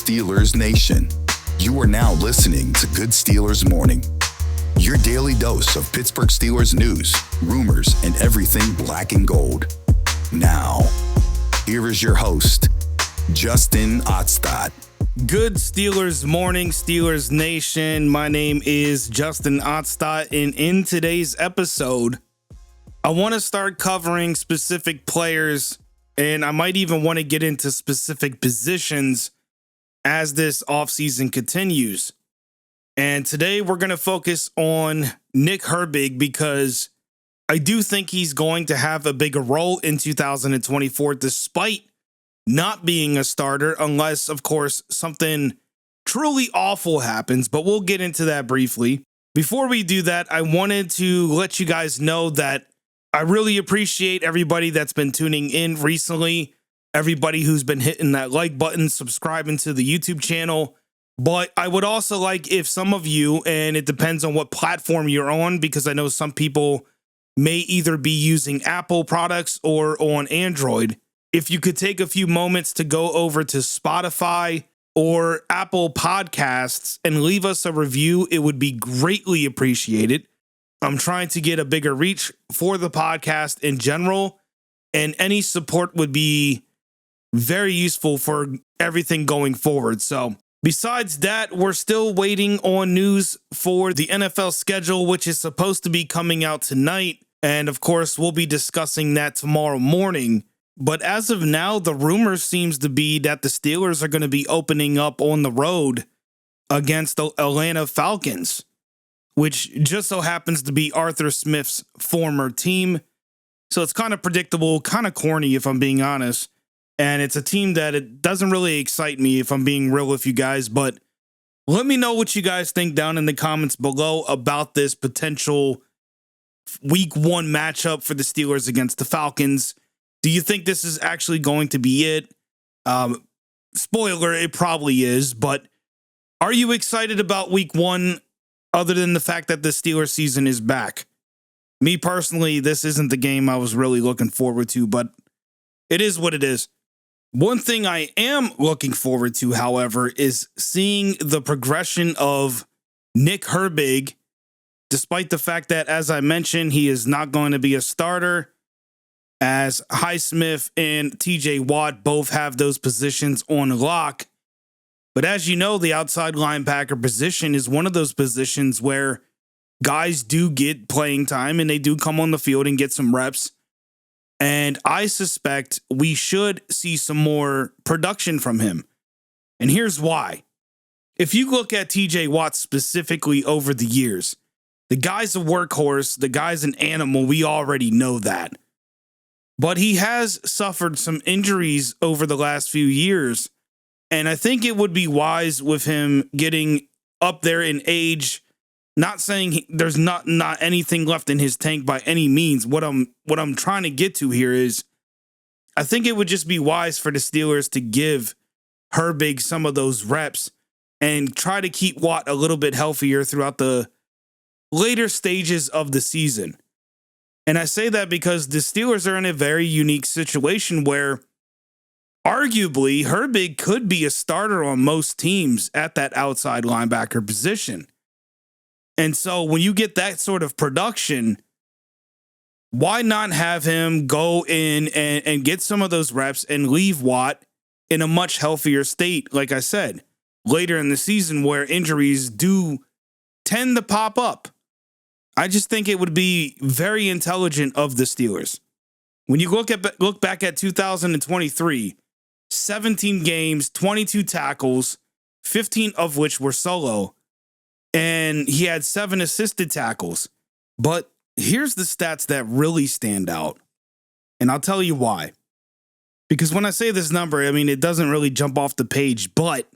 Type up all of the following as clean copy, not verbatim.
Steelers Nation. You are now listening to Good Steelers Morning, your daily dose of Pittsburgh Steelers news, rumors, and everything black and gold. Now, here is your host, Justin Ottstadt. Good Steelers Morning, Steelers Nation. My name is Justin Ottstadt, and in today's episode, I want to start covering specific players, and I might even want to get into specific positions as this offseason continues. And today we're going to focus on Nick Herbig because I do think he's going to have a bigger role in 2024 despite not being a starter, unless, of course, something truly awful happens. But we'll get into that briefly. Before we do that, I wanted to let you guys know that I really appreciate everybody that's been tuning in recently, everybody who's been hitting that like button, subscribing to the YouTube channel. But I would also like if some of you, and it depends on what platform you're on, because I know some people may either be using Apple products or on Android, if you could take a few moments to go over to Spotify or Apple Podcasts and leave us a review, it would be greatly appreciated. I'm trying to get a bigger reach for the podcast in general, and any support would be very useful for everything going forward. So besides that, we're still waiting on news for the NFL schedule, which is supposed to be coming out tonight. And of course, we'll be discussing that tomorrow morning. But as of now, the rumor seems to be that the Steelers are going to be opening up on the road against the Atlanta Falcons, which just so happens to be Arthur Smith's former team. So it's kind of predictable, kind of corny if I'm being honest. And it's a team that it doesn't really excite me if I'm being real with you guys. But let me know what you guys think down in the comments below about this potential week one matchup for the Steelers against the Falcons. Do you think this is actually going to be it? Spoiler, it probably is. But are you excited about week one other than the fact that the Steelers season is back? Me personally, this isn't the game I was really looking forward to, but it is what it is. One thing I am looking forward to, however, is seeing the progression of Nick Herbig, despite the fact that, as I mentioned, he is not going to be a starter, as Highsmith and TJ Watt both have those positions on lock. But as you know, the outside linebacker position is one of those positions where guys do get playing time and they do come on the field and get some reps. And I suspect we should see some more production from him. And here's why. If you look at TJ Watt specifically over the years, the guy's a workhorse, the guy's an animal. We already know that. But he has suffered some injuries over the last few years. And I think it would be wise with him getting up there in age. Not saying there's not anything left in his tank by any means. What I'm trying to get to here is I think it would just be wise for the Steelers to give Herbig some of those reps and try to keep Watt a little bit healthier throughout the later stages of the season. And I say that because the Steelers are in a very unique situation where arguably Herbig could be a starter on most teams at that outside linebacker position. And so when you get that sort of production, why not have him go in and get some of those reps and leave Watt in a much healthier state, like I said, later in the season where injuries do tend to pop up. I just think it would be very intelligent of the Steelers. When you look back at 2023, 17 games, 22 tackles, 15 of which were solo, and he had 7 assisted tackles. But here's the stats that really stand out, and I'll tell you why. Because when I say this number, I mean, it doesn't really jump off the page, but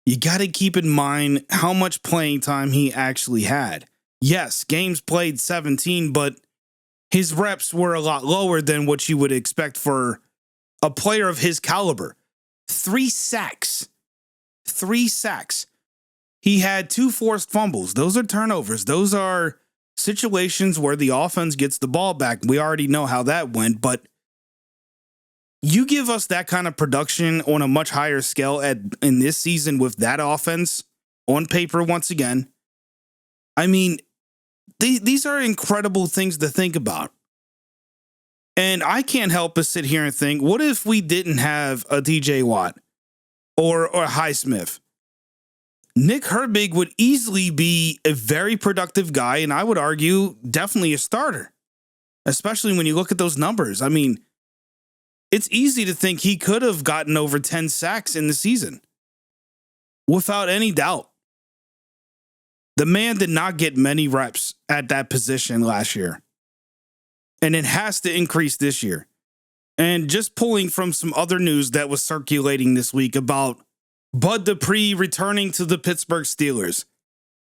you got to keep in mind how much playing time he actually had. Yes, games played 17, but his reps were a lot lower than what you would expect for a player of his caliber. 3 sacks. 3 sacks. He had 2 forced fumbles. Those are turnovers. Those are situations where the offense gets the ball back. We already know how that went, but You give us that kind of production on a much higher scale in this season with that offense on paper once again. I mean, these are incredible things to think about. And I can't help but sit here and think, what if we didn't have a TJ Watt or Highsmith? Nick Herbig would easily be a very productive guy, and I would argue definitely a starter, especially when you look at those numbers. I mean, it's easy to think he could have gotten over 10 sacks in the season without any doubt. The man did not get many reps at that position last year, and it has to increase this year. And just pulling from some other news that was circulating this week about Bud Dupree returning to the Pittsburgh Steelers.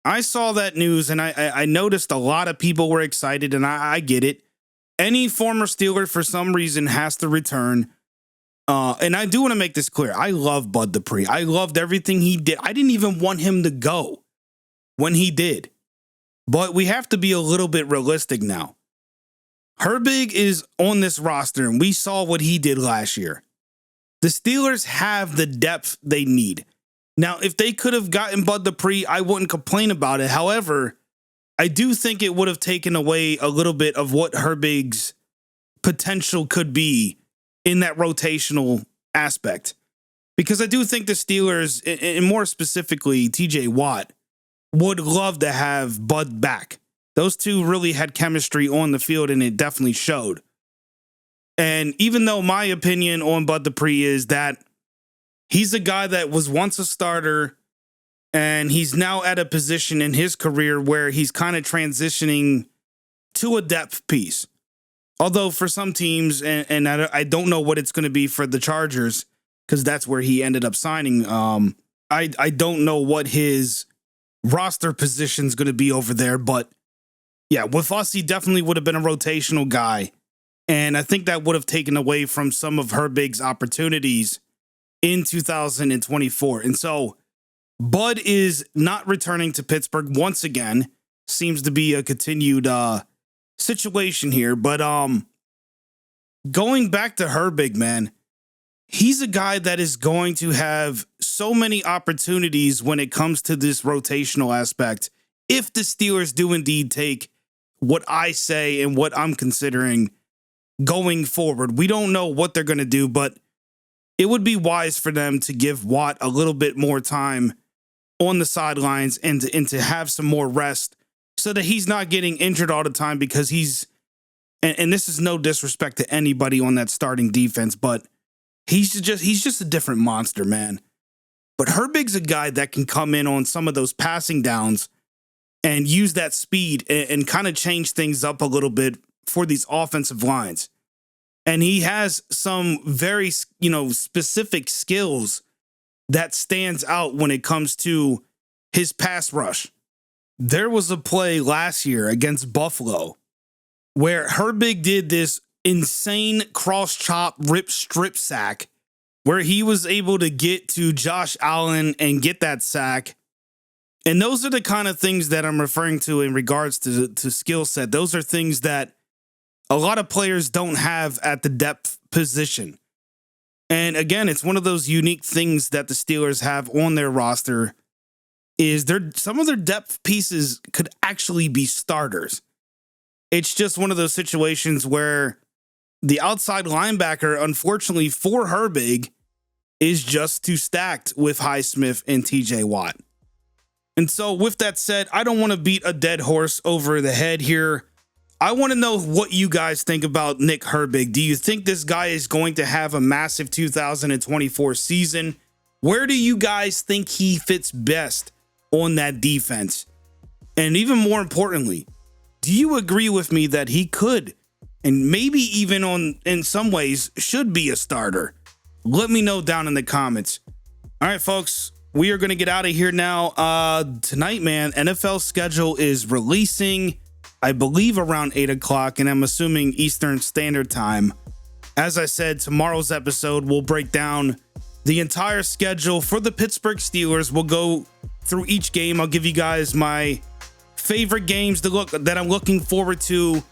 I saw that news, and I noticed a lot of people were excited, and I get it. Any former Steeler, for some reason, has to return. And I do want to make this clear. I love Bud Dupree. I loved everything he did. I didn't even want him to go when he did. But we have to be a little bit realistic now. Herbig is on this roster, and we saw what he did last year. The Steelers have the depth they need. Now, if they could have gotten Bud Dupree, I wouldn't complain about it. However, I do think it would have taken away a little bit of what Herbig's potential could be in that rotational aspect. Because I do think the Steelers, and more specifically TJ Watt, would love to have Bud back. Those two really had chemistry on the field, and it definitely showed. And even though my opinion on Bud Dupree is that he's a guy that was once a starter, and he's now at a position in his career where he's kind of transitioning to a depth piece. Although for some teams, and I don't know what it's going to be for the Chargers, because that's where he ended up signing. I don't know what his roster position is going to be over there. But yeah, with us, he definitely would have been a rotational guy. And I think that would have taken away from some of Herbig's opportunities in 2024. And so Bud is not returning to Pittsburgh once again. Seems to be a continued situation here. But going back to Herbig, man, he's a guy that is going to have so many opportunities when it comes to this rotational aspect. If the Steelers do indeed take what I say and what I'm considering going forward, we don't know what they're going to do, but it would be wise for them to give Watt a little bit more time on the sidelines and to have some more rest so that he's not getting injured all the time, because he's, and this is no disrespect to anybody on that starting defense, but he's just a different monster, man. But Herbig's a guy that can come in on some of those passing downs and use that speed and kind of change things up a little bit for these offensive lines. And he has some very, specific skills that stands out when it comes to his pass rush. There was a play last year against Buffalo where Herbig did this insane cross chop rip strip sack where he was able to get to Josh Allen and get that sack. And those are the kind of things that I'm referring to in regards to skill set. Those are things that a lot of players don't have at the depth position. And again, it's one of those unique things that the Steelers have on their roster is some of their depth pieces could actually be starters. It's just one of those situations where the outside linebacker, unfortunately for Herbig, is just too stacked with Highsmith and TJ Watt. And so with that said, I don't want to beat a dead horse over the head here. I want to know what you guys think about Nick Herbig. Do you think this guy is going to have a massive 2024 season? Where do you guys think he fits best on that defense? And even more importantly, do you agree with me that he could, and maybe even in some ways should be a starter? Let me know down in the comments. All right, folks, we are going to get out of here now. Tonight, man, NFL schedule is releasing, I believe around 8 o'clock, and I'm assuming Eastern Standard Time. As I said, tomorrow's episode will break down the entire schedule for the Pittsburgh Steelers. We'll go through each game. I'll give you guys my favorite games that I'm looking forward to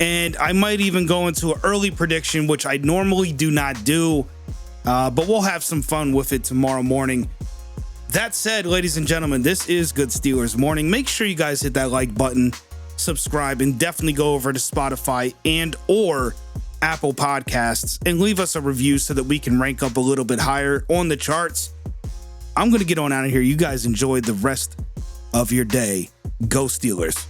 And I might even go into an early prediction, which I normally do not do, but we'll have some fun with it tomorrow morning. That said, ladies and gentlemen, this is Good Steelers Morning. Make sure you guys hit that like button, subscribe, and definitely go over to Spotify and or Apple Podcasts and leave us a review so that we can rank up a little bit higher on the charts. I'm going to get on out of here. You guys enjoy the rest of your day. Go Steelers.